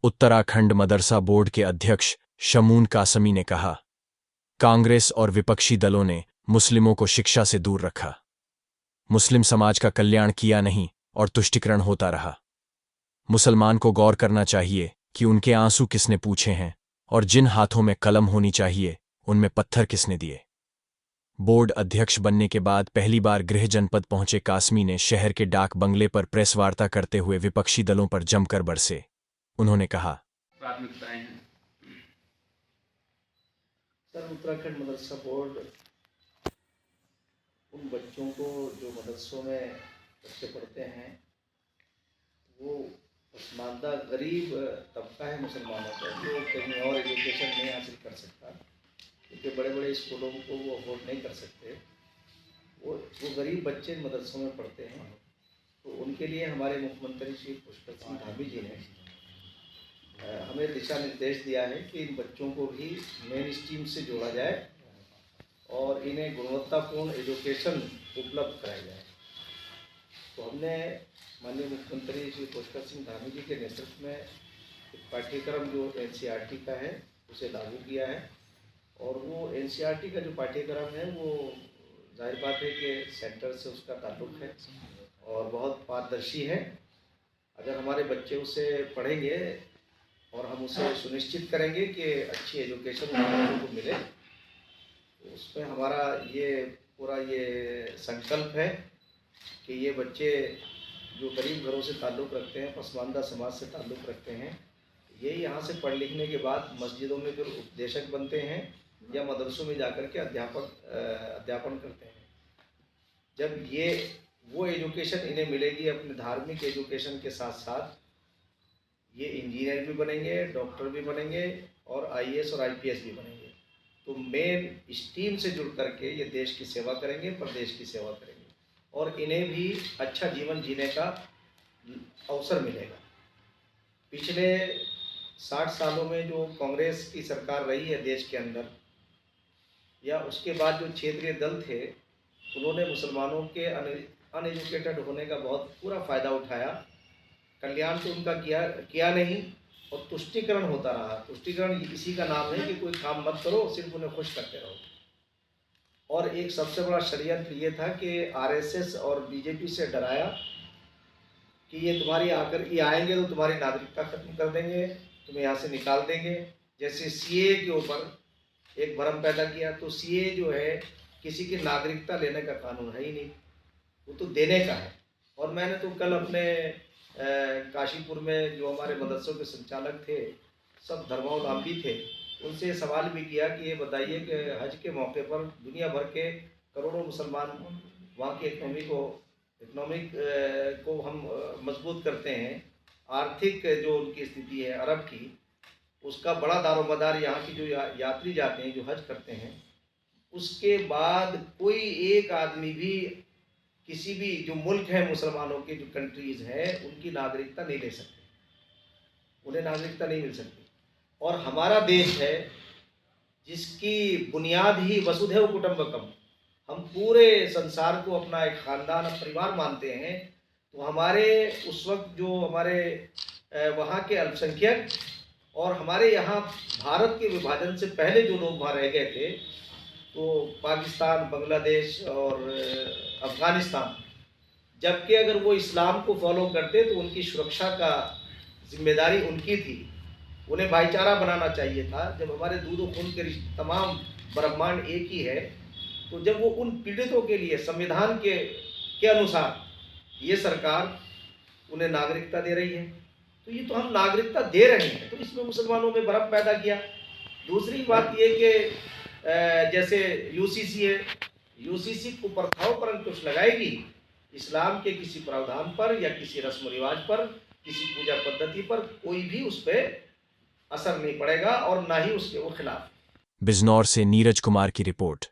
उत्तराखंड मदरसा board के अध्यक्ष शमून कासमी ने कहा, कांग्रेस और विपक्षी दलों ने मुस्लिमों को शिक्षा से दूर रखा। मुस्लिम समाज का कल्याण किया नहीं और तुष्टीकरण होता रहा। मुसलमान को गौर करना चाहिए कि उनके आंसू किसने पूछे हैं और जिन हाथों में कलम होनी चाहिए उनमें पत्थर किसने दिए। बोर्ड अध्यक्ष बनने के बाद पहली बार गृह जनपद पहुंचे कासमी ने शहर के डाक बंगले पर प्रेस वार्ता करते हुए विपक्षी दलों पर जमकर बरसे। उन्होंने कहा, प्राथमिकताएं हैं सर। उत्तराखंड मदरसा बोर्ड उन बच्चों को जो मदरसों में बच्चे पढ़ते हैं वो पसमानदा गरीब तबका है मुसलमानों का, जो कहीं और एजुकेशन नहीं हासिल कर सकता क्योंकि बड़े बड़े स्कूलों को वो अफोर्ड नहीं कर सकते। वो गरीब बच्चे मदरसों में पढ़ते हैं। तो उनके लिए हमारे मुख्यमंत्री श्री पुष्कर सिंह धामी जी ने हमें दिशा निर्देश दिया है कि इन बच्चों को भी मेन स्ट्रीम से जोड़ा जाए और इन्हें गुणवत्तापूर्ण एजुकेशन उपलब्ध कराई जाए। तो हमने माननीय मुख्यमंत्री श्री पुष्कर सिंह धामी जी के नेतृत्व में एक पाठ्यक्रम जो एनसीईआरटी का है उसे लागू किया है। और वो एनसीईआरटी का जो पाठ्यक्रम है वो जाहिर बात है कि सेंटर से उसका ताल्लुक़ है और बहुत पारदर्शी है। अगर हमारे बच्चे उसे पढ़ेंगे और हम उसे सुनिश्चित करेंगे कि अच्छी एजुकेशन बच्चों को मिले, तो उसमें हमारा ये पूरा ये संकल्प है कि ये बच्चे जो गरीब घरों से ताल्लुक़ रखते हैं, पसमानदा समाज से ताल्लुक़ रखते हैं, ये यहाँ से पढ़ लिखने के बाद मस्जिदों में फिर उपदेशक बनते हैं या मदरसों में जाकर के अध्यापन करते हैं। जब ये वो एजुकेशन इन्हें मिलेगी अपने धार्मिक एजुकेशन के साथ साथ, ये इंजीनियर भी बनेंगे, डॉक्टर भी बनेंगे और आईएएस और आईपीएस भी बनेंगे। तो मेन स्ट्रीम से जुड़ करके ये देश की सेवा करेंगे, प्रदेश की सेवा करेंगे और इन्हें भी अच्छा जीवन जीने का अवसर मिलेगा। पिछले 60 सालों में जो कांग्रेस की सरकार रही है देश के अंदर, या उसके बाद जो क्षेत्रीय दल थे, उन्होंने मुसलमानों के अनएजुकेटेड होने का बहुत पूरा फ़ायदा उठाया। कल्याण तो उनका किया नहीं और तुष्टीकरण होता रहा। तुष्टीकरण इसी का नाम है कि कोई काम मत करो, सिर्फ उन्हें खुश करते रहो। और एक सबसे बड़ा षड्यंत्र ये था कि आरएसएस और बीजेपी से डराया कि ये आएंगे तो तुम्हारी नागरिकता खत्म कर देंगे, तुम्हें यहाँ से निकाल देंगे। जैसे सीए के ऊपर एक भ्रम पैदा किया, तो सीए जो है किसी की नागरिकता लेने का कानून है ही नहीं, वो तो देने का है। और मैंने तो कल अपने काशीपुर में जो हमारे मदरसों के संचालक थे, सब धर्मावलंबी थे, उनसे सवाल भी किया कि ये बताइए कि हज के मौके पर दुनिया भर के करोड़ों मुसलमान वहाँ की इकोनॉमिक को हम मजबूत करते हैं। आर्थिक जो उनकी स्थिति है अरब की, उसका बड़ा दारोमदार यहाँ की जो यात्री जाते हैं, जो हज करते हैं, उसके बाद कोई एक आदमी भी किसी भी जो मुल्क है मुसलमानों के जो कंट्रीज़ हैं उनकी नागरिकता नहीं ले सकते, उन्हें नागरिकता नहीं मिल सकती। और हमारा देश है जिसकी बुनियाद ही वसुधैव कुटुंबकम, हम पूरे संसार को अपना एक ख़ानदान परिवार मानते हैं। तो हमारे उस वक्त जो हमारे वहाँ के अल्पसंख्यक और हमारे यहाँ भारत के विभाजन से पहले जो लोग वहाँ रह गए थे, तो पाकिस्तान, बांग्लादेश और अफ़गानिस्तान, जबकि अगर वो इस्लाम को फॉलो करते तो उनकी सुरक्षा का जिम्मेदारी उनकी थी, उन्हें भाईचारा बनाना चाहिए था। जब हमारे दूध और खून के रिश्ते तमाम ब्रह्मांड एक ही है, तो जब वो उन पीड़ितों के लिए संविधान के अनुसार ये सरकार उन्हें नागरिकता दे रही है, तो ये तो हम नागरिकता दे रहे हैं, तो इसमें मुसलमानों में भ्रम पैदा किया। दूसरी बात ये कि जैसे यूसीसी है, यूसीसी को प्रथाओं पर अंकुश लगाएगी, इस्लाम के किसी प्रावधान पर या किसी रस्म रिवाज पर, किसी पूजा पद्धति पर कोई भी उस पर असर नहीं पड़ेगा और ना ही उसके वो खिलाफ। बिजनौर से नीरज कुमार की रिपोर्ट।